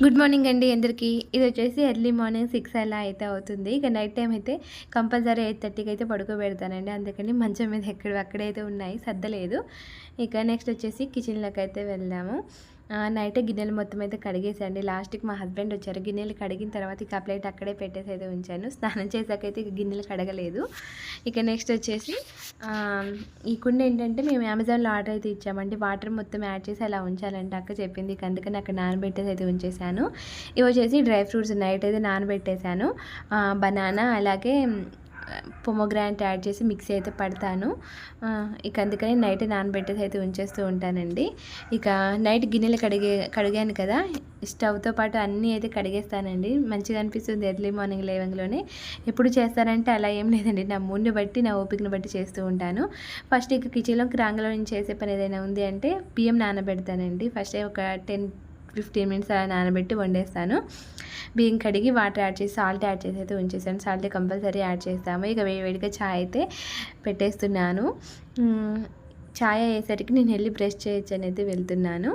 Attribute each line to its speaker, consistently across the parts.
Speaker 1: Good morning అండి అందరికీ. ఇది వచ్చేసి ఎర్లీ మార్నింగ్ 6 అలా అయితే అవుతుంది. ఇక నైట్ టైమ్ అయితే కంపల్సరీ 8:30కి అయితే పడుకోబెడతానండి. అందుకని మంచం మీద ఎక్కడివి అక్కడైతే ఉన్నాయి, సర్దలేదు. ఇక నెక్స్ట్ వచ్చేసి కిచెన్లోకి అయితే వెళ్దాము. నైటే గిన్నెలు మొత్తం అయితే కడిగేసండి. లాస్ట్‌కి మా హస్బెండ్ వచ్చారు. గిన్నెలు కడిగిన తర్వాత ఇక ఆ ప్లేట్ అక్కడే పెట్టేసి అయితే ఉంచాను. స్నానం చేశాకైతే ఇక గిన్నెలు కడగలేదు. ఇక నెక్స్ట్ వచ్చేసి ఈ కుండ ఏంటంటే మేము అమెజాన్‌లో ఆర్డర్ అయితే ఇచ్చామండి. వాటర్ మొత్తం యాడ్ చేసి అలా ఉంచాలంటే అక్క చెప్పింది. ఇక అందుకని అక్కడ నానబెట్టేసి అయితే ఉంచేసాను. ఇవి వచ్చేసి డ్రై ఫ్రూట్స్ నైట్ అయితే నానబెట్టేసాను. బనానా అలాగే పొమోగ్రానైట్ యాడ్ చేసి మిక్సీ అయితే పడతాను. ఇక అందుకని నైట్ నానబెట్టేసి అయితే ఉంచేస్తూ ఉంటానండి. ఇక నైట్ గిన్నెలు కడిగాను కదా, స్టవ్తో పాటు అన్నీ అయితే కడిగేస్తానండి. మంచిగా అనిపిస్తుంది ఎర్లీ మార్నింగ్ లేవంగానే. ఎప్పుడు చేస్తానంటే అలా ఏం లేదండి, నా మూడ్ని బట్టి నా ఓపికను బట్టి చేస్తూ ఉంటాను. ఫస్ట్ ఇక కిచెన్లోకి రాంగలో నేను చేసే పని ఏదైనా ఉంది అంటే బియ్యం నానబెడతానండి. ఫస్ట్ ఒక 10-15 మినిట్స్ అలా నానబెట్టి వండేస్తాను. బియ్యం కడిగి వాటర్ యాడ్ చేసి సాల్ట్ యాడ్ చేసి అయితే ఉంచేసాను. సాల్ట్ కంపల్సరీ యాడ్ చేస్తాము. ఇక వేడిగా చాయ్ అయితే పెట్టేస్తున్నాను. చాయ్ అయ్యేసరికి నేను వెళ్ళి బ్రష్ చేయొచ్చు అని అయితే వెళ్తున్నాను.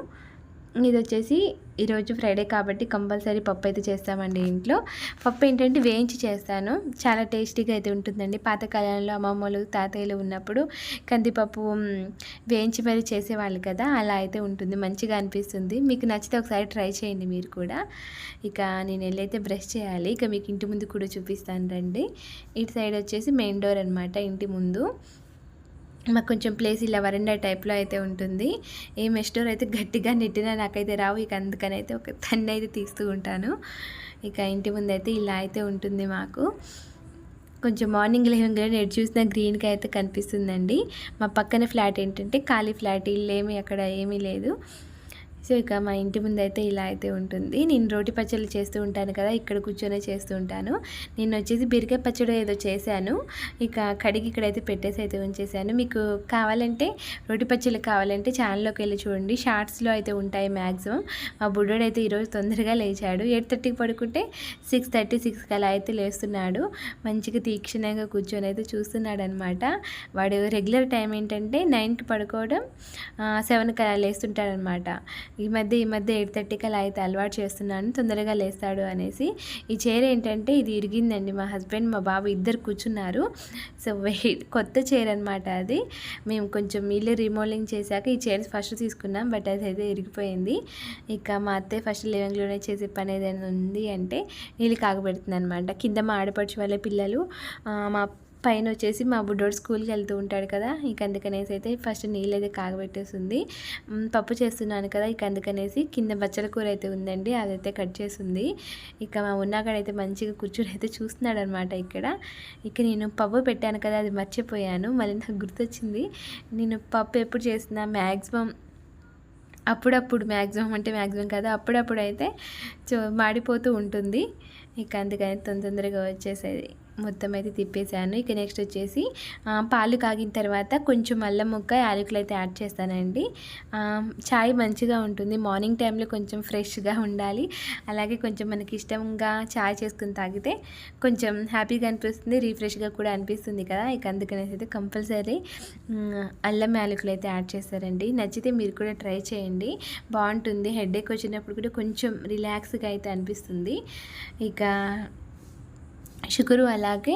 Speaker 1: ఇది వచ్చేసి ఈరోజు ఫ్రైడే కాబట్టి కంపల్సరీ పప్పు అయితే చేస్తామండి ఇంట్లో. పప్పు ఏంటంటే వేయించి చేస్తాను, చాలా టేస్టీగా అయితే ఉంటుందండి. పాతకాలంలో అమ్మమ్మలు తాతయ్యలు ఉన్నప్పుడు కందిపప్పు వేయించి మరి చేసేవాళ్ళు కదా, అలా అయితే ఉంటుంది, మంచిగా అనిపిస్తుంది. మీకు నచ్చితే ఒకసారి ట్రై చేయండి మీరు కూడా. ఇక నేను వెళ్ళైతే బ్రష్ చేయాలి. ఇక మీకు ఇంటి ముందు కూడా చూపిస్తాను రండి. ఇటు సైడ్ వచ్చేసి మెయిన్ డోర్ అనమాట. ఇంటి ముందు మాకు కొంచెం ప్లేస్ ఇలా వరండా టైప్లో అయితే ఉంటుంది. ఏ మెష్ డోర్ అయితే గట్టిగా నెట్టినా నాకైతే రావు. ఇక అందుకని అయితే ఒక తన్ని అయితే తీస్తూ ఉంటాను. ఇక ఇంటి ముందు అయితే ఇలా అయితే ఉంటుంది మాకు. కొంచెం మార్నింగ్ లేవగానే ఎటు చూసినా గ్రీన్గా అయితే కనిపిస్తుందండి. మా పక్కన ఫ్లాట్ ఏంటంటే ఖాళీ ఫ్లాట్, ఇల్లు ఏమి అక్కడ ఏమీ లేదు. సో ఇక మా ఇంటి ముందు అయితే ఇలా అయితే ఉంటుంది. నేను రోటి పచ్చళ్ళు చేస్తూ ఉంటాను కదా, ఇక్కడ కూర్చొనే చేస్తూ ఉంటాను. నేను వచ్చేసి బీరకాయ పచ్చడి ఏదో చేశాను. ఇక కడిగి ఇక్కడైతే పెట్టేసి అయితే ఉంచేసాను. మీకు కావాలంటే రోటి పచ్చళ్ళు కావాలంటే ఛానల్లోకి వెళ్ళి చూడండి, షార్ట్స్లో అయితే ఉంటాయి మ్యాక్సిమం. మా బుడ్డోడు అయితే ఈరోజు తొందరగా లేచాడు. 8:30కి పడుకుంటే 6:30-6కి అలా అయితే లేస్తున్నాడు. మంచిగా తీక్షణంగా కూర్చొని అయితే చూస్తున్నాడు అనమాట. వాడు రెగ్యులర్ టైం ఏంటంటే 9కి పడుకోవడం, 7కి అలా లేస్తుంటాడనమాట. ఈ మధ్య 8:30కి అలా అయితే అలవాటు చేస్తున్నాను, తొందరగా లేస్తాడు అనేసి. ఈ చైర్ ఏంటంటే ఇది ఇరిగిందండి. మా హస్బెండ్ మా బాబు ఇద్దరు కూర్చున్నారు. సో కొత్త చైర్ అనమాట అది. మేము కొంచెం ఇల్లు రీమోడలింగ్ చేశాక ఈ చైర్ ఫస్ట్ తీసుకున్నాం, బట్ అది అయితే ఇరిగిపోయింది. ఇక మా అత్తయ్య ఫస్ట్ లివింగ్లోనే చేసే పని ఏదైనా ఉంది అంటే నీళ్ళు కాగబెడుతుంది అనమాట. కింద మా ఆడపడుచు వాళ్ళ పిల్లలు, మా పైన వచ్చేసి మా బుడ్డోడు స్కూల్కి వెళ్తూ ఉంటాడు కదా, ఇక అందుకనేసి అయితే ఫస్ట్ నీళ్ళు అయితే కాగబెట్టేస్తుంది. పప్పు చేస్తున్నాను కదా, ఇక అందుకనేసి కింద బచ్చల కూర అయితే ఉందండి, అదైతే కట్ చేస్తుంది. ఇక మా ఉన్నాగాడైతే మంచిగా కూర్చొని అయితే చూస్తున్నాడు అనమాట ఇక్కడ. ఇక నేను పప్పు పెట్టాను కదా, అది మర్చిపోయాను, మళ్ళీ నాకు గుర్తొచ్చింది. నేను పప్పు ఎప్పుడు చేస్తున్నా అప్పుడప్పుడు మ్యాక్సిమం కదా, అప్పుడప్పుడు అయితే మాడిపోతూ ఉంటుంది. ఇక అందుకని తొందరగా వచ్చేసేది. మొత్తం అయితే తిప్పేసాను. ఇక నెక్స్ట్ వచ్చేసి పాలు కాగిన తర్వాత కొంచెం అల్లం ముక్క, యాలకులు అయితే యాడ్ చేస్తానండి. చాయ్ మంచిగా ఉంటుంది మార్నింగ్ టైంలో, కొంచెం ఫ్రెష్గా ఉండాలి. అలాగే కొంచెం మనకి ఇష్టంగా చాయ్ చేసుకుని తాగితే కొంచెం హ్యాపీగా అనిపిస్తుంది, రీఫ్రెష్గా కూడా అనిపిస్తుంది కదా. ఇక అందుకనేసి అయితే కంపల్సరీ అల్లం యాలకులు అయితే యాడ్ చేస్తారండి. నచ్చితే మీరు కూడా ట్రై చేయండి, బాగుంటుంది. హెడేక్ వచ్చినప్పుడు కూడా కొంచెం రిలాక్స్గా అయితే అనిపిస్తుంది. ఇక షుగరు అలాగే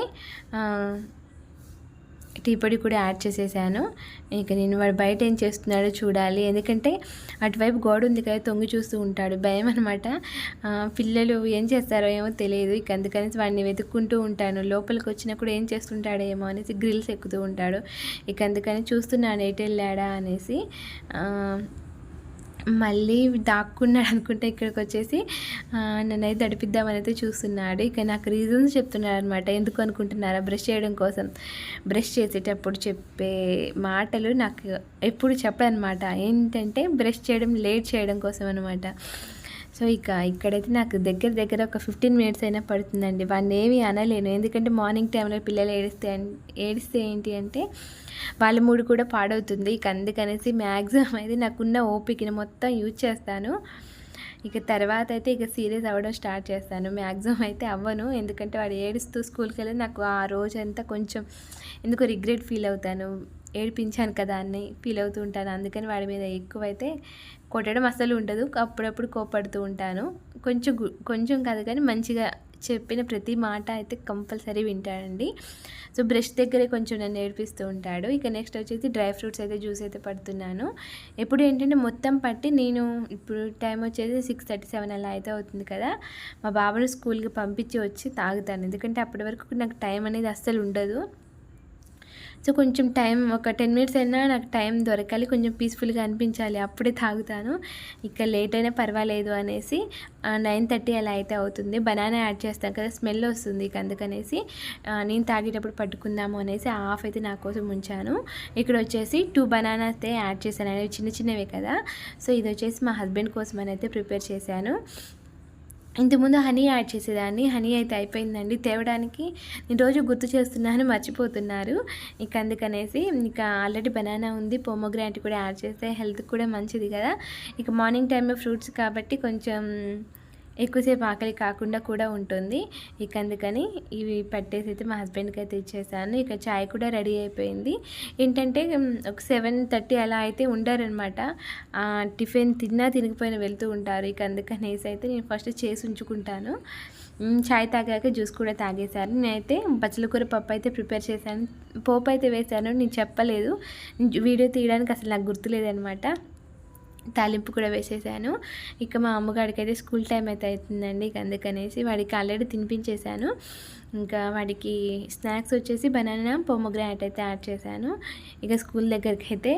Speaker 1: టీ పొడి కూడా యాడ్ చేసేసాను. ఇక నేను వాడు బయట ఏం చేస్తున్నాడో చూడాలి, ఎందుకంటే అటువైపు గోడ ఉంది కదా, తొంగి చూస్తూ ఉంటాడు, భయం అనమాట. పిల్లలు ఏం చేస్తారో ఏమో తెలియదు. ఇక అందుకనేసి వాడిని వెతుక్కుంటూ ఉంటాను. లోపలికి వచ్చినప్పుడు ఏం చేస్తుంటాడేమో అనేసి గ్రిల్స్ ఎక్కుతూ ఉంటాడు. ఇక అందుకని చూస్తున్నాను ఎటు వెళ్ళాడా అనేసి. మళ్ళీ దాక్కున్నాడు అనుకుంటే ఇక్కడికి వచ్చేసి నన్నైతే దడిపిద్దామని అయితే చూస్తున్నాడు. ఇక నాకు రీజన్స్ చెప్తున్నాడు అనమాట. ఎందుకు అనుకుంటున్నారా, బ్రష్ చేయడం కోసం. బ్రష్ చేసేటప్పుడు చెప్పే మాటలు నాకు ఎప్పుడు చెప్పడనమాట. ఏంటంటే బ్రష్ చేయడం లేట్ చేయడం కోసం అనమాట. సో ఇక్కడైతే నాకు దగ్గర ఒక 15 మినిట్స్ అయినా పడుతుందండి. వాడిని ఏమీ అనలేను, ఎందుకంటే మార్నింగ్ టైంలో పిల్లలు ఏడిస్తే ఏంటి అంటే వాళ్ళ మూడు కూడా పాడవుతుంది. ఇక అందుకనేసి మ్యాక్సిమం అయితే నాకున్న ఓపికని మొత్తం యూజ్ చేస్తాను. ఇక తర్వాత అయితే ఇక సీరియస్ అవ్వడం స్టార్ట్ చేస్తాను. మ్యాక్సిమం అయితే అవ్వను, ఎందుకంటే వాడు ఏడుస్తూ స్కూల్కి వెళ్ళి నాకు ఆ రోజంతా కొంచెం ఎందుకో రిగ్రెట్ ఫీల్ అవుతాను. ఏడిపించాను కదా అని ఫీల్ అవుతూ ఉంటాను. అందుకని వాడి మీద ఎక్కువైతే కొట్టడం అస్సలు ఉండదు, అప్పుడప్పుడు కోపడుతూ ఉంటాను. కొంచెం కాదు కానీ మంచిగా చెప్పిన ప్రతి మాట అయితే కంపల్సరీ వింటాడండి. సో బ్రష్ దగ్గరే కొంచెం నన్ను ఏడిపిస్తూ ఉంటాడు. ఇక నెక్స్ట్ వచ్చేసి డ్రై ఫ్రూట్స్ అయితే జ్యూస్ అయితే పడుతున్నాను. ఎప్పుడు ఏంటంటే మొత్తం పట్టి నేను ఇప్పుడు టైం వచ్చేసి 6:37 అలా అయితే అవుతుంది కదా, మా బాబుని స్కూల్కి పంపించి వచ్చి తాగుతాను. ఎందుకంటే అప్పటి వరకు నాకు టైం అనేది అస్సలు ఉండదు. సో కొంచెం టైం ఒక 10 మినిట్స్ అయినా నాకు టైం దొరకాలి, కొంచెం పీస్ఫుల్గా అనిపించాలి, అప్పుడే తాగుతాను. ఇక లేట్ అయినా పర్వాలేదు అనేసి 9:30 అలా అయితే అవుతుంది. బనానా యాడ్ చేస్తాను కదా, స్మెల్ వస్తుంది. ఇక అందుకనేసి నేను తాగేటప్పుడు పట్టుకుందాము అనేసి హాఫ్ అయితే నా కోసం ఉంచాను. ఇక్కడ వచ్చేసి 2 బనానాస్ అయితే యాడ్ చేశాను. అనేవి చిన్న చిన్నవే కదా, సో ఇది వచ్చేసి మా హస్బెండ్ కోసం అని అయితే ప్రిపేర్ చేశాను. ఇంతకుముందు హనీ యాడ్ చేసేదాన్ని, హనీ అయితే అయిపోయిందండి తేవడానికి. నేను రోజు గుర్తు చేస్తున్నాను, మర్చిపోతున్నారు. ఇక అందుకనేసి ఇక ఆల్రెడీ బనానా ఉంది, పోమోగ్రానైట్ కూడా యాడ్ చేస్తే హెల్త్కి కూడా మంచిది కదా. ఇక మార్నింగ్ టైంలో ఫ్రూట్స్ కాబట్టి కొంచెం ఎక్కువసేపు ఆకలి కాకుండా కూడా ఉంటుంది. ఇక అందుకని ఇవి పట్టేసి అయితే మా హస్బెండ్కి అయితే ఇచ్చేసాను. ఇక చాయ్ కూడా రెడీ అయిపోయింది. ఏంటంటే ఒక 7:30 అలా అయితే ఉండారనమాట. టిఫిన్ తిన్నా తినకపోయినా వెళ్తూ ఉంటారు. ఇక అందుకనేసి అయితే నేను ఫస్ట్ చేసి ఉంచుకుంటాను. చాయ్ తాగాక జ్యూస్ కూడా తాగేశాను. నేనైతే బచ్చల కూర పప్పు అయితే ప్రిపేర్ చేశాను, పోపు అయితే వేశాను. నేను చెప్పలేదు, వీడియో తీయడానికి అసలు నాకు గుర్తులేదనమాట. తాలింపు కూడా వేసేసాను. ఇక మా అమ్మగాడికి అయితే స్కూల్ టైం అయితే అవుతుందండి. ఇక అందుకనేసి వాడికి ఆల్రెడీ తినిపించేశాను. ఇంకా వాడికి స్నాక్స్ వచ్చేసి బనానా పోమోగ్రానైట్ అయితే యాడ్ చేశాను. ఇక స్కూల్ దగ్గరికి అయితే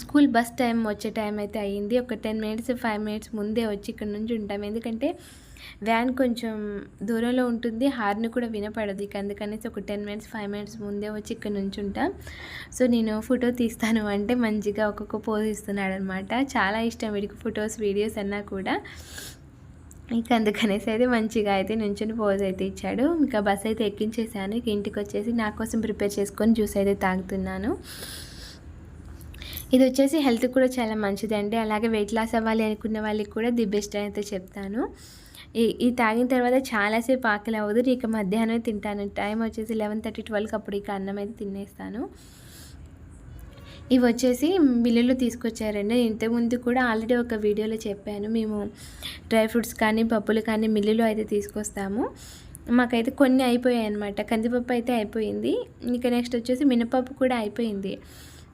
Speaker 1: స్కూల్ బస్ టైం వచ్చే టైం అయితే అయ్యింది. ఒక 10 మినిట్స్ 5 మినిట్స్ ముందే వచ్చి ఇక్కడ నుంచి ఉంటాం. ఎందుకంటే వ్యాన్ కొంచెం దూరంలో ఉంటుంది, హార్న్ కూడా వినపడదు. ఇక అందుకనేసి ఒక 10 మినిట్స్ 5 మినిట్స్ ముందే వచ్చి ఇక్కడ నుంచి ఉంటాం. సో నేను ఫోటో తీస్తాను అంటే మంచిగా ఒక్కొక్క పోజ్ ఇస్తున్నాడు అనమాట. చాలా ఇష్టం వీడికి ఫొటోస్ వీడియోస్ అన్నా కూడా. ఇక అందుకనేసి అయితే మంచిగా అయితే నుంచుని పోజ్ అయితే ఇచ్చాడు. ఇంకా బస్ అయితే ఎక్కించేసాను. ఇక ఇంటికి వచ్చేసి నా కోసం ప్రిపేర్ చేసుకొని జ్యూస్ అయితే తాగుతున్నాను. ఇది వచ్చేసి హెల్త్కి కూడా చాలా మంచిదండి. అలాగే వెయిట్ లాస్ అవ్వాలి అనుకున్న వాళ్ళకి కూడా ది బెస్ట్ అయితే చెప్తాను. ఈ తాగిన తర్వాత చాలాసేపు ఆకలి అవ్వదు. ఇక మధ్యాహ్నం తింటాను. టైం వచ్చేసి 11:30 12కి అప్పుడు ఇక అన్నం అయితే తినేస్తాను. ఇవి వచ్చేసి మిల్లులో తీసుకొచ్చారండి. ఇంతకుముందు కూడా ఆల్రెడీ ఒక వీడియోలో చెప్పాను, మేము డ్రై ఫ్రూట్స్ కానీ పప్పులు కానీ మిల్లులో అయితే తీసుకొస్తాము. మాకైతే కొన్ని అయిపోయాయి అనమాట. కందిపప్పు అయితే అయిపోయింది. ఇక నెక్స్ట్ వచ్చేసి మినపప్పు కూడా అయిపోయింది.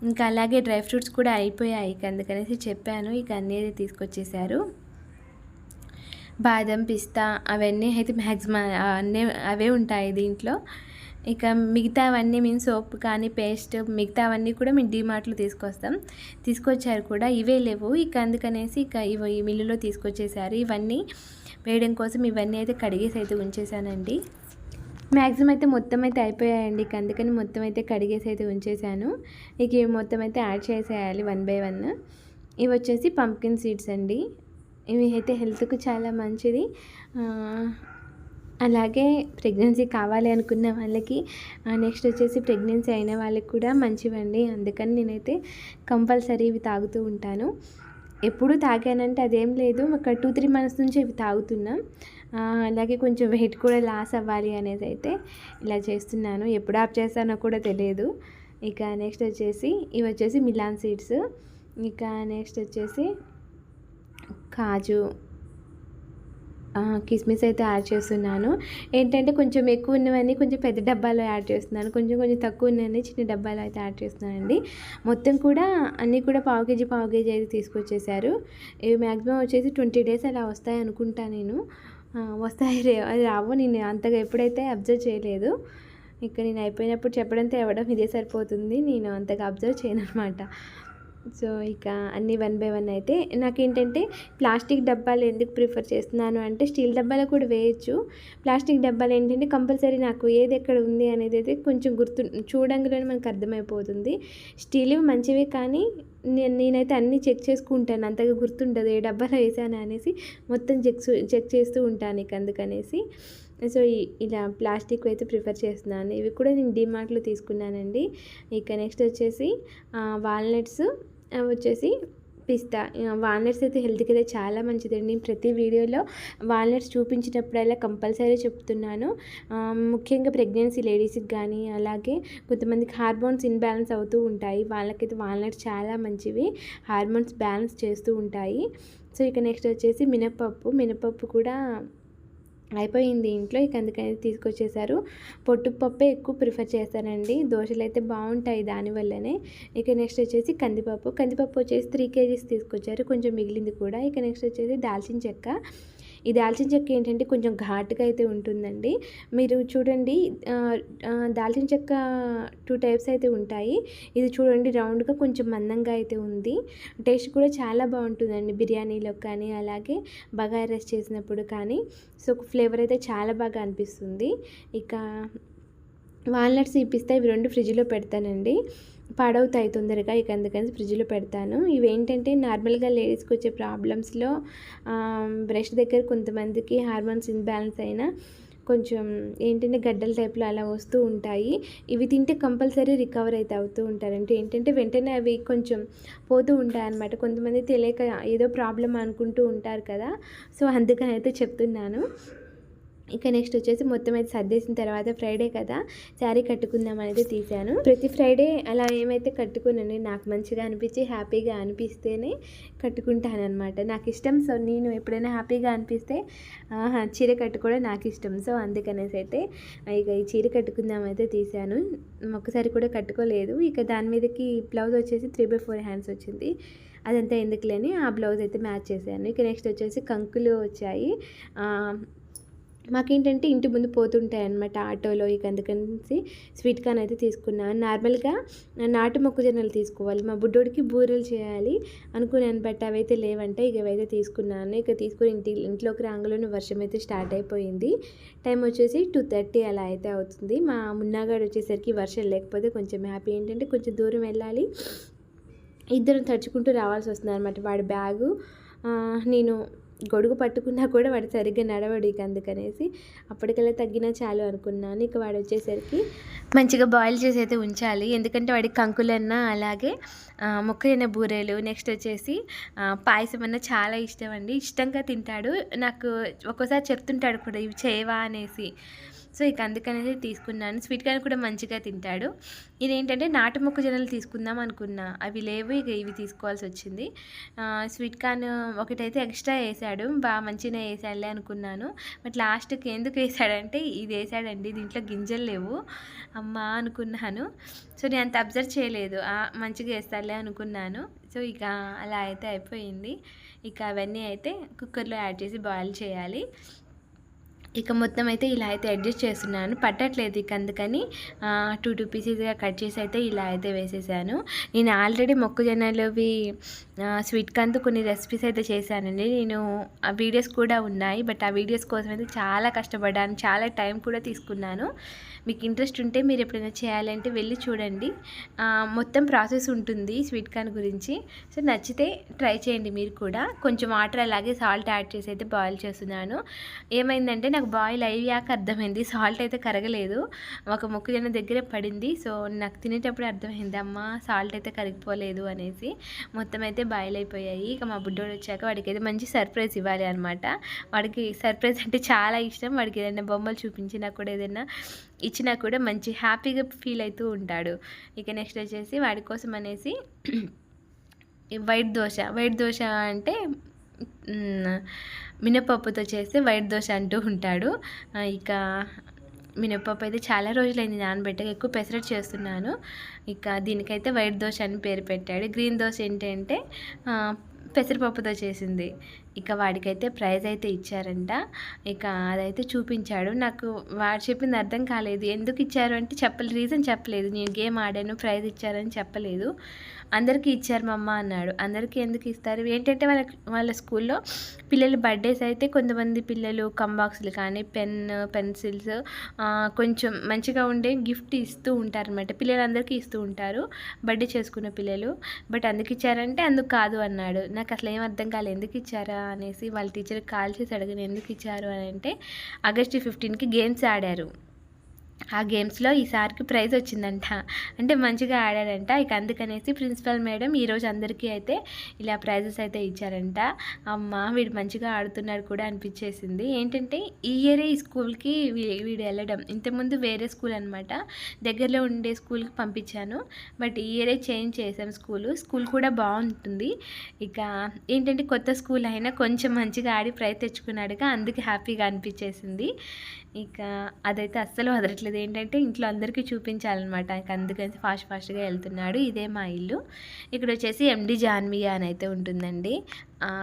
Speaker 1: ఇంకా అలాగే డ్రై ఫ్రూట్స్ కూడా అయిపోయాయి. ఇక అందుకనేసి చెప్పాను. ఇక అన్నీ అయితే తీసుకొచ్చేసారు. బాదం పిస్తా అవన్నీ అయితే మ్యాక్సిమం అన్నీ అవే ఉంటాయి దీంట్లో. ఇక మిగతావన్నీ మేము సోప్ కానీ పేస్ట్ మిగతావన్నీ కూడా మేము డీమార్ట్లో తీసుకొచ్చారు కూడా. ఇవే లేవు. ఇక అందుకనేసి ఇక ఇవి ఈ మిల్లులో తీసుకొచ్చేసారు. ఇవన్నీ వేయడం కోసం ఇవన్నీ అయితే కడిగేసి అయితే ఉంచేసానండి. మ్యాక్సిమం అయితే మొత్తం అయితే అయిపోయాయండి. ఇక అందుకని మొత్తం అయితే కడిగేసి అయితే ఉంచేసాను. ఇక ఇవి మొత్తం అయితే యాడ్ చేసేయాలి 1 by 1. ఇవి వచ్చేసి పంప్కిన్ సీడ్స్ అండి. ఇవి అయితే హెల్త్కు చాలా మంచిది. అలాగే ప్రెగ్నెన్సీ కావాలి అనుకున్న వాళ్ళకి, నెక్స్ట్ వచ్చేసి ప్రెగ్నెన్సీ అయిన వాళ్ళకి కూడా మంచివండి. అందుకని నేనైతే కంపల్సరీ ఇవి తాగుతూ ఉంటాను. ఎప్పుడు తాగానంటే అదేం లేదు, ఒక 2-3 మంత్స్ నుంచి ఇవి తాగుతున్నాం. అలాగే కొంచెం వెయిట్ కూడా లాస్ అవ్వాలి అనేది అయితే ఇలా చేస్తున్నాను. ఎప్పుడు ఆప్ చేస్తానో కూడా తెలియదు. ఇక నెక్స్ట్ వచ్చేసి ఇవి వచ్చేసి మిలాన్ సీడ్స్. ఇక నెక్స్ట్ వచ్చేసి కాజు కిస్మిస్ అయితే యాడ్ చేస్తున్నాను. ఏంటంటే కొంచెం ఎక్కువ ఉన్నవన్నీ కొంచెం పెద్ద డబ్బాలో యాడ్ చేస్తున్నాను, కొంచెం తక్కువ ఉన్నవన్నీ చిన్న డబ్బాలో అయితే యాడ్ చేస్తున్నానండి. మొత్తం కూడా అన్నీ కూడా పావు కేజీ అయితే తీసుకొచ్చేసారు. ఇవి మ్యాక్సిమం వచ్చేసి 20 days అలా వస్తాయి అనుకుంటా. నేను వస్తాయి రావు, నేను అంతగా ఎప్పుడైతే అబ్జర్వ్ చేయలేదు. ఇక నేను అయిపోయినప్పుడు చెప్పడంతో ఇవ్వడం ఇదే సరిపోతుంది, నేను అంతగా అబ్జర్వ్ చేయను అనమాట. సో ఇక అన్నీ 1 by 1 అయితే. నాకేంటంటే ప్లాస్టిక్ డబ్బాలు ఎందుకు ప్రిఫర్ చేస్తున్నాను అంటే, స్టీల్ డబ్బాలో కూడా వేయచ్చు. ప్లాస్టిక్ డబ్బాలు ఏంటంటే కంపల్సరీ నాకు ఏది ఎక్కడ ఉంది అనేది అయితే కొంచెం చూడంగానే మనకు అర్థమైపోతుంది. స్టీల్ మంచివే కానీ నేనైతే అన్నీ చెక్ చేసుకుంటాను, అంతగా గుర్తుండదు ఏ డబ్బాలో వేసాను అనేసి. మొత్తం చెక్ చేస్తూ ఉంటాను. ఇక అందుకనేసి సో ఇలా ప్లాస్టిక్ అయితే ప్రిఫర్ చేస్తున్నాను. ఇవి కూడా నేను డీమార్ట్లో తీసుకున్నానండి. ఇక నెక్స్ట్ వచ్చేసి వాల్నట్స్ వచ్చేసి పిస్తా వాల్నట్స్ అయితే హెల్త్కి అయితే చాలా మంచిదండి. నేను ప్రతి వీడియోలో వాల్నట్స్ చూపించినప్పుడల్లా కంపల్సరీ చెప్తున్నాను. ముఖ్యంగా ప్రెగ్నెన్సీ లేడీస్కి కానీ, అలాగే కొంతమందికి హార్మోన్స్ ఇన్బ్యాలెన్స్ అవుతూ ఉంటాయి. వాళ్ళకైతే వాల్నట్స్ చాలా మంచివి, హార్మోన్స్ బ్యాలెన్స్ చేస్తూ ఉంటాయి. సో ఇక నెక్స్ట్ వచ్చేసి మినపప్పు కూడా అయిపోయింది ఇంట్లో, ఇక అందుకని తీసుకొచ్చేసారు. పొట్టు పప్పే ఎక్కువ ప్రిఫర్ చేస్తానండి, దోశలు అయితే బాగుంటాయి దానివల్లనే. ఇక నెక్స్ట్ వచ్చేసి కందిపప్పు వచ్చేసి 3 kgs తీసుకొచ్చారు, కొంచెం మిగిలింది కూడా. ఇక నెక్స్ట్ వచ్చేసి దాల్చిన చెక్క. ఈ దాల్చిన చెక్క ఏంటంటే కొంచెం ఘాటుగా అయితే ఉంటుందండి. మీరు చూడండి, దాల్చిన చెక్క 2 టైప్స్ అయితే ఉంటాయి. ఇది చూడండి రౌండ్గా కొంచెం మందంగా అయితే ఉంది. టేస్ట్ కూడా చాలా బాగుంటుందండి బిర్యానీలో కానీ, అలాగే బగారా రైస్ చేసినప్పుడు కానీ. సో ఫ్లేవర్ అయితే చాలా బాగా అనిపిస్తుంది. ఇక వాల్నట్స్ పిస్తా ఇవి 2 ఫ్రిడ్జ్లో పెడతానండి, పాడవుతాయి తొందరగా. ఇక అందుకని ఫ్రిడ్జ్లో పెడతాను. ఇవి ఏంటంటే నార్మల్గా లేడీస్కి వచ్చే ప్రాబ్లమ్స్లో బ్రెస్ట్ దగ్గర కొంతమందికి హార్మోన్స్ ఇన్బ్యాలెన్స్ అయినా కొంచెం ఏంటంటే గడ్డల టైప్లో అలా వస్తూ ఉంటాయి. ఇవి తింటే కంపల్సరీ రికవర్ అయితే అవుతూ ఉంటారు. అంటే ఏంటంటే వెంటనే అవి కొంచెం పోతూ ఉంటాయి అన్నమాట. కొంతమంది తెలియక ఏదో ప్రాబ్లం అనుకుంటూ ఉంటారు కదా, సో అందుకని అయితే చెప్తున్నాను. ఇక నెక్స్ట్ వచ్చేసి మొత్తం అయితే సర్దేసిన తర్వాత ఫ్రైడే కదా, శారీ కట్టుకుందాం అనేది తీశాను. ప్రతి ఫ్రైడే అలా ఏమైతే కట్టుకున్నాను, నాకు మంచిగా అనిపించి హ్యాపీగా అనిపిస్తేనే కట్టుకుంటాను అనమాట. నాకు ఇష్టం. సో నేను ఎప్పుడైనా హ్యాపీగా అనిపిస్తే చీర కట్టుకోవడం నాకు ఇష్టం. సో అందుకనేసి అయితే ఇక ఈ చీర కట్టుకుందాం అయితే తీశాను. ఒక్కసారి కూడా కట్టుకోలేదు. ఇక దాని మీదకి బ్లౌజ్ వచ్చేసి 3/4 హ్యాండ్స్ వచ్చింది. అదంతా ఎందుకులేని ఆ బ్లౌజ్ అయితే మ్యాచ్ చేశాను. ఇక నెక్స్ట్ వచ్చేసి కంకులు వచ్చాయి. మాకేంటంటే ఇంటి ముందు పోతుంటాయి అన్నమాట ఆటోలో. ఇక అందుకని స్వీట్ కార్న్ అయితే తీసుకున్నాను. నార్మల్గా నాటు మొక్కజొన్నలు తీసుకోవాలి, మా బుడ్డోడికి బూరెలు చేయాలి అనుకున్నాను, బట్ అవైతే లేవంటే ఇక అవైతే తీసుకున్నాను. ఇక తీసుకుని ఇంట్లోకి రాంగలోనే వర్షం అయితే స్టార్ట్ అయిపోయింది. టైం వచ్చేసి 2:30 అలా అయితే అవుతుంది. మా మున్నాగాడు వచ్చేసరికి వర్షం లేకపోతే కొంచెం హ్యాపీ. ఏంటంటే కొంచెం దూరం వెళ్ళాలి, ఇద్దరం తడుచుకుంటూ రావాల్సి వస్తుంది అనమాట. వాడి బ్యాగు నేను గొడుగు పట్టుకున్నా కూడా వాడు సరిగ్గా నడవడు. ఇక అందుకనేసి అప్పటికల్లా తగ్గినా చాలు అనుకున్నాను. ఇక వాడు వచ్చేసరికి మంచిగా బాయిల్ చేసి అయితే ఉంచాలి, ఎందుకంటే వాడికి కంకులన్నా అలాగే మొక్కజొన్న బూరెలు, నెక్స్ట్ వచ్చేసి పాయసం అన్న చాలా ఇష్టం అండి. ఇష్టంగా తింటాడు. నాకు ఒక్కోసారి చెప్తుంటాడు కూడా ఇవి చేయవా అనేసి. సో ఇక అందుకనేది తీసుకున్నాను. స్వీట్ కార్న్ కూడా మంచిగా తింటాడు. ఇదేంటంటే నాటు మొక్కజొన్నలు తీసుకుందాం అనుకున్నా, అవి లేవు. ఇక ఇవి తీసుకోవాల్సి వచ్చింది. స్వీట్ కార్న్ ఒకటైతే ఎక్స్ట్రా వేసాడు, బాగా మంచిగా వేసాడులే అనుకున్నాను. బట్ లాస్ట్కి ఎందుకు వేసాడంటే ఇది వేసాడండి, దీంట్లో గింజలు లేవు. అమ్మా అనుకున్నాను. సో నేను అంత అబ్జర్వ్ చేయలేదు, మంచిగా వేస్తాడులే అనుకున్నాను. సో ఇక అలా అయితే అయిపోయింది. ఇక అవన్నీ అయితే కుక్కర్లో యాడ్ చేసి బాయిల్ చేయాలి. ఇక మొత్తం అయితే ఇలా అయితే అడ్జస్ట్ చేస్తున్నాను, పట్టట్లేదు. ఇక అందుకని 2 పీసెస్గా కట్ చేసి అయితే ఇలా అయితే వేసేసాను. నేను ఆల్రెడీ మొక్కజొన్నలవి స్వీట్ కార్న్తో కొన్ని రెసిపీస్ అయితే చేశానండి. నేను ఆ వీడియోస్ కూడా ఉన్నాయి, బట్ ఆ వీడియోస్ కోసం అయితే చాలా కష్టపడ్డాను, చాలా టైం కూడా తీసుకున్నాను. మీకు ఇంట్రెస్ట్ ఉంటే మీరు ఎప్పుడైనా చేయాలంటే వెళ్ళి చూడండి, మొత్తం ప్రాసెస్ ఉంటుంది స్వీట్ కార్న్ గురించి. సో నచ్చితే ట్రై చేయండి మీరు కూడా. కొంచెం వాటర్ అలాగే సాల్ట్ యాడ్ చేసి అయితే బాయిల్ చేస్తున్నాను. ఏమైందంటే నాకు బాయిల్ అయ్యాక అర్థమైంది సాల్ట్ అయితే కరగలేదు, ఒక మొక్కజొన్న దగ్గరే పడింది. సో నాకు తినేటప్పుడు అర్థమైంది, అమ్మ సాల్ట్ అయితే కరిగిపోలేదు అనేసి. మొత్తం అయితే బాయిల్ అయిపోయాయి. ఇక మా బుడ్డోడు వచ్చాక వాడికి అయితే మంచి సర్ప్రైజ్ ఇవ్వాలి అనమాట. వాడికి సర్ప్రైజ్ అంటే చాలా ఇష్టం. వాడికి ఏదైనా బొమ్మలు చూపించినా కూడా, ఏదైనా ఇచ్చినా కూడా మంచి హ్యాపీగా ఫీల్ అవుతూ ఉంటాడు. ఇక నెక్స్ట్ వచ్చేసి వాడి కోసం అనేసి వైట్ దోశ అంటే మినపప్పుతో చేస్తే వైట్ దోశ అంటూ ఉంటాడు. ఇక మినపప్పు అయితే చాలా రోజులైంది నానబెట్టక, ఎక్కువ పెసరట్టు చేస్తున్నాను. ఇక దీనికైతే వైట్ దోశ అని పేరు పెట్టాడు. గ్రీన్ దోశ ఏంటంటే పెసరపప్పుతో చేసింది. ఇక వాడికైతే ప్రైజ్ అయితే ఇచ్చారంట. ఇక అదైతే చూపించాడు. నాకు వాడు చెప్పింది అర్థం కాలేదు, ఎందుకు ఇచ్చారు అంటే రీజన్ చెప్పలేదు. నేను గేమ్ ఆడాను, ప్రైజ్ ఇచ్చారని చెప్పలేదు. అందరికీ ఇచ్చారు మమ్మ అన్నాడు. అందరికీ ఎందుకు ఇస్తారు ఏంటంటే వాళ్ళ స్కూల్లో పిల్లల బర్త్డేస్ అయితే కొంతమంది పిల్లలు కంబాక్స్లు కానీ పెన్సిల్స్ కొంచెం మంచిగా ఉండే గిఫ్ట్ ఇస్తూ ఉంటారు అనమాట. పిల్లలందరికీ ఇస్తూ ఉంటారు బర్త్డే చేసుకున్న పిల్లలు. బట్ అందుకు ఇచ్చారంటే అందుకు కాదు అన్నాడు. నాకు అసలు ఏం అర్థం కాలేదు, ఎందుకు ఇచ్చారా అనేసి. వాళ్ళ టీచర్కి కాల్ చేసి అడిగిన ఎందుకు ఇచ్చారు అని అంటే, ఆగస్టు 15కి గేమ్స్ ఆడారు. ఆ గేమ్స్‌లో ఈసారికి ప్రైజ్ వచ్చిందంట. అంటే మంచిగా ఆడాడంట. ఇక అందుకనేసి ప్రిన్సిపల్ మేడం ఈరోజు అందరికీ అయితే ఇలా ప్రైజెస్ అయితే ఇచ్చారంట. అమ్మ! వీడు మంచిగా ఆడుతున్నాడు కూడా అనిపించేసింది. ఏంటంటే ఈ ఇయరే ఈ స్కూల్‌కి వీడు వెళ్ళడం. ఇంతకుముందు వేరే స్కూల్ అనమాట. దగ్గరలో ఉండే స్కూల్‌కి పంపించాను. బట్ ఈ ఇయరే చేంజ్ చేసాం స్కూలు. స్కూల్ కూడా బాగుంటుంది. ఇక ఏంటంటే కొత్త స్కూల్ అయినా కొంచెం మంచిగా ఆడి ప్రైజ్ తెచ్చుకున్నాడుగా, అందుకే హ్యాపీగా అనిపించేసింది. ఇక అదైతే అస్సలు వదలట్లేదు. ఏంటంటే ఇంట్లో అందరికీ చూపించాలన్నమాట. ఇక అందుకని ఫాస్ట్‌గా వెళ్తున్నాడు. ఇదే మా ఇల్లు. ఇక్కడ వచ్చేసి ఎండి జాన్వియా అని అయితే ఉంటుందండి.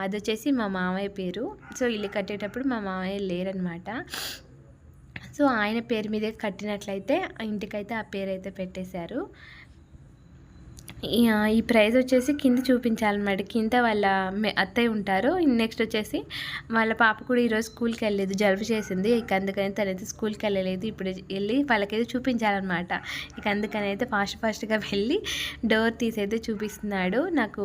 Speaker 1: అదొచ్చేసి మా మామయ్య పేరు. సో ఇల్లు కట్టేటప్పుడు మా మామయ్య లేరనమాట. సో ఆయన పేరు మీదే కట్టినట్లయితే ఇంటికైతే ఆ పేరైతే పెట్టేశారు. ఈ ప్రైజ్ వచ్చేసి కింద చూపించాలన్నమాట. కింద వాళ్ళ అత్తయ్య ఉంటారు. నెక్స్ట్ వచ్చేసి వాళ్ళ పాప కూడా ఈరోజు స్కూల్కి వెళ్ళలేదు, జలుబు చేసింది. ఇక అందుకని తనైతే స్కూల్కి వెళ్ళలేదు. ఇప్పుడు వెళ్ళి వాళ్ళకైతే చూపించాలన్నమాట. ఇక అందుకని అయితే ఫాస్ట్గా వెళ్ళి డోర్ తీసైతే చూపిస్తున్నాడు. నాకు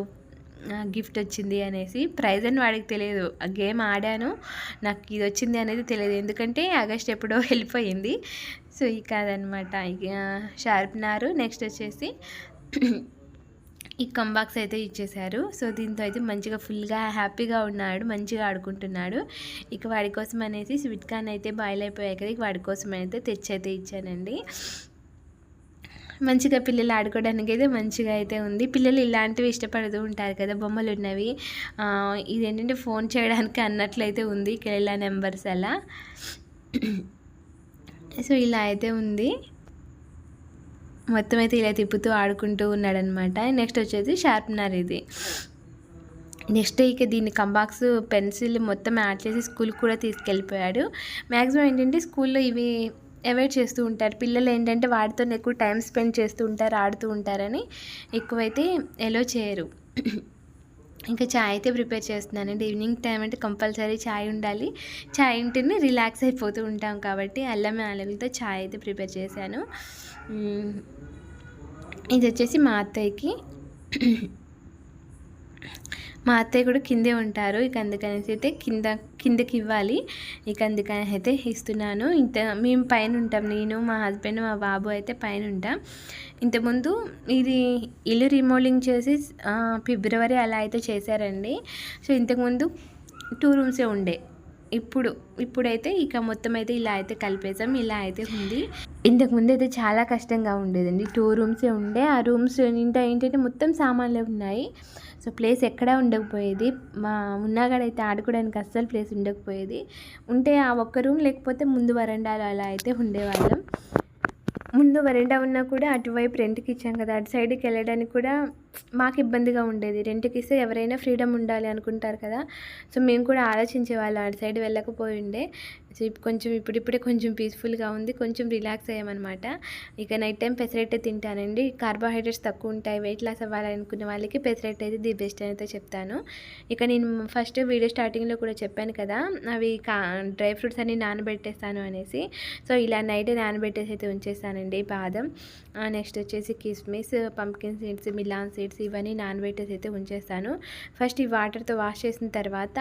Speaker 1: గిఫ్ట్ వచ్చింది అనేసి. ప్రైజ్ అని వాడికి తెలియదు. ఆ గేమ్ ఆడాను, నాకు ఇది వచ్చింది అనేది తెలియదు. ఎందుకంటే ఆగస్ట్ ఎప్పుడో వెళ్ళిపోయింది. సో ఇక అదనమాట. ఇక షార్ప్నర్, నెక్స్ట్ వచ్చేసి ఈ కంబాక్స్ అయితే ఇచ్చేశారు. సో దీంతో అయితే మంచిగా ఫుల్గా హ్యాపీగా ఉన్నాడు, మంచిగా ఆడుకుంటున్నాడు. ఇక వాడి కోసం అనేసి స్వీట్ కార్న్ అయితే బాయిల్ అయిపోయాయి కదా, వాడి కోసం అయితే తెచ్చైతే ఇచ్చానండి. మంచిగా పిల్లలు ఆడుకోవడానికి అయితే మంచిగా అయితే ఉంది. పిల్లలు ఇలాంటివి ఇష్టపడుతూ ఉంటారు కదా, బొమ్మలు ఉన్నవి. ఇదేంటంటే ఫోన్ చేయడానికి అన్నట్లయితే ఉంది, కేరళ నెంబర్స్ అలా. సో ఇలా అయితే ఉంది. మొత్తం అయితే ఇలా తిప్పుతూ ఆడుకుంటూ ఉన్నాడనమాట. నెక్స్ట్ వచ్చేసి షార్ప్నర్ ఇది. నెక్స్ట్ ఇక దీన్ని కంబాక్స్, పెన్సిల్ మొత్తం యాడ్ చేసి స్కూల్కి కూడా తీసుకెళ్ళిపోయాడు. మ్యాక్సిమం ఏంటంటే స్కూల్లో ఇవి అవాయిడ్ చేస్తూ ఉంటారు పిల్లలు. ఏంటంటే వాటితో ఎక్కువ టైం స్పెండ్ చేస్తూ ఉంటారు, ఆడుతూ ఉంటారని ఎక్కువైతే ఎలో చేయరు. ఇంకా చాయ్ అయితే ప్రిపేర్ చేస్తున్నానండి. ఈవినింగ్ టైం అంటే కంపల్సరీ చాయ్ ఉండాలి. చాయ్ ఉంటేనే రిలాక్స్ అయిపోతూ ఉంటాం కాబట్టి అల్లం యాలకులతో చాయ్ అయితే ప్రిపేర్ చేశాను. ఇది వచ్చేసి మా అత్తయ్యకి. మా అత్తయ్య కూడా కిందే ఉంటారు. ఇక అందుకనేసి అయితే కిందకి ఇవ్వాలి. ఇక అందుకని అయితే ఇస్తున్నాను. మేము పైన ఉంటాం. నేను, మా హస్బెండ్, మా బాబు అయితే పైన ఉంటాం. ఇంతకుముందు ఇది ఇల్లు రీమోడలింగ్ చేసి ఫిబ్రవరి అలా అయితే చేశారండి. సో ఇంతకుముందు 2 రూమ్సే ఉండే. ఇప్పుడైతే ఇక మొత్తం అయితే ఇలా అయితే కలిపేసాం. ఇలా అయితే ఉంది. ఇంతకుముందు అయితే చాలా కష్టంగా ఉండేదండి. 2 రూమ్సే ఉండే. ఆ రూమ్స్ నిండా ఏంటంటే మొత్తం సామాన్లే ఉన్నాయి. సో ప్లేస్ ఎక్కడా ఉండకపోయేది. మా ఉన్నాగడైతే ఆడుకోవడానికి అస్సలు ప్లేస్ ఉండకపోయేది. ఉంటే ఆ ఒక్క రూమ్, లేకపోతే ముందు వరండాలో అలా అయితే ఉండేవాళ్ళం. ముందు వరండా ఉన్నా కూడా అటువైపు రెంట్కి ఇచ్చాం కదా, అటు సైడ్కి వెళ్ళడానికి కూడా మాకు ఇబ్బందిగా ఉండేది. రెంట్కి ఇస్తే ఎవరైనా ఫ్రీడమ్ ఉండాలి అనుకుంటారు కదా. సో మేము కూడా ఆలోచించేవాళ్ళం, అటు సైడ్ వెళ్ళకపోయి ఉండే. సో కొంచెం ఇప్పుడిప్పుడే కొంచెం పీస్ఫుల్గా ఉంది, కొంచెం రిలాక్స్ అయ్యామన్నమాట. ఇక నైట్ టైం పెసరెట్టే తింటానండి. కార్బోహైడ్రేట్స్ తక్కువ ఉంటాయి, వెయిట్ లాస్ అవ్వాలనుకునే వాళ్ళకి పెసరెట్ అయితే ది బెస్ట్ అని అయితే చెప్తాను. ఇక నేను ఫస్ట్ వీడియో స్టార్టింగ్లో కూడా చెప్పాను కదా, అవి డ్రై ఫ్రూట్స్ అన్ని నానబెట్టేస్తాను అనేసి. సో ఇలా నైట్ నానబెట్టేసి అయితే ఉంచేస్తానండి. బాదం, నెక్స్ట్ వచ్చేసి కిస్మిస్, పంప్కిన్ సీడ్స్, మిలాన్ సీడ్స్ ఇవన్నీ నానబెట్టేసి అయితే ఉంచేస్తాను. ఫస్ట్ ఈ వాటర్తో వాష్ చేసిన తర్వాత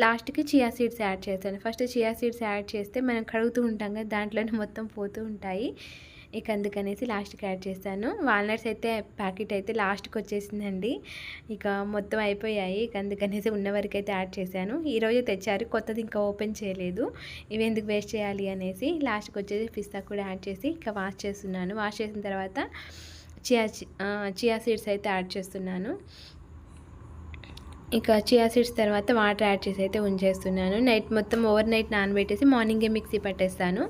Speaker 1: లాస్ట్కి చియా సీడ్స్ యాడ్ చేస్తాను. ఫస్ట్ చియా సీడ్స్ యాడ్ చేస్తే మనం కడుగుతూ ఉంటాం కదా, దాంట్లోనే మొత్తం పోతూ ఉంటాయి. ఇక అందుకనేసి లాస్ట్కి యాడ్ చేస్తాను. వాల్నట్స్ అయితే ప్యాకెట్ అయితే లాస్ట్కి వచ్చేసిందండి. ఇక మొత్తం అయిపోయాయి. ఇక అందుకనేసి ఉన్న వరకు అయితే యాడ్ చేశాను. ఈరోజు తెచ్చారు, కొత్తది ఇంకా ఓపెన్ చేయలేదు. ఇవి ఎందుకు వేస్ట్ చేయాలి అనేసి లాస్ట్కి వచ్చేసి పిస్తా కూడా యాడ్ చేసి ఇక వాష్ చేస్తున్నాను. వాష్ చేసిన తర్వాత చియా సీడ్స్ అయితే యాడ్ చేస్తున్నాను. ఇక చియా సీడ్స్ తర్వాత వాటర్ యాడ్ చేసి అయితే ఉంచేస్తున్నాను. నైట్ మొత్తం ఓవర్ నైట్ నానబెట్టేసి మార్నింగే మిక్సీ పట్టేస్తాను.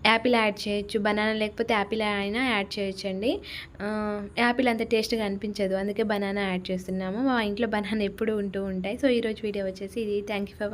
Speaker 1: యాపిల్ యాడ్ చేయొచ్చు, బనానా లేకపోతే యాపిల్ అయినా యాడ్ చేయొచ్చండి. యాపిల్ అంత టేస్ట్గా అనిపించదు, అందుకే బనానా యాడ్ చేస్తున్నాము. మా ఇంట్లో బనానా ఎప్పుడు ఉంటూ ఉంటాయి. సో ఈరోజు వీడియో వచ్చేసి ఇది. Thank you for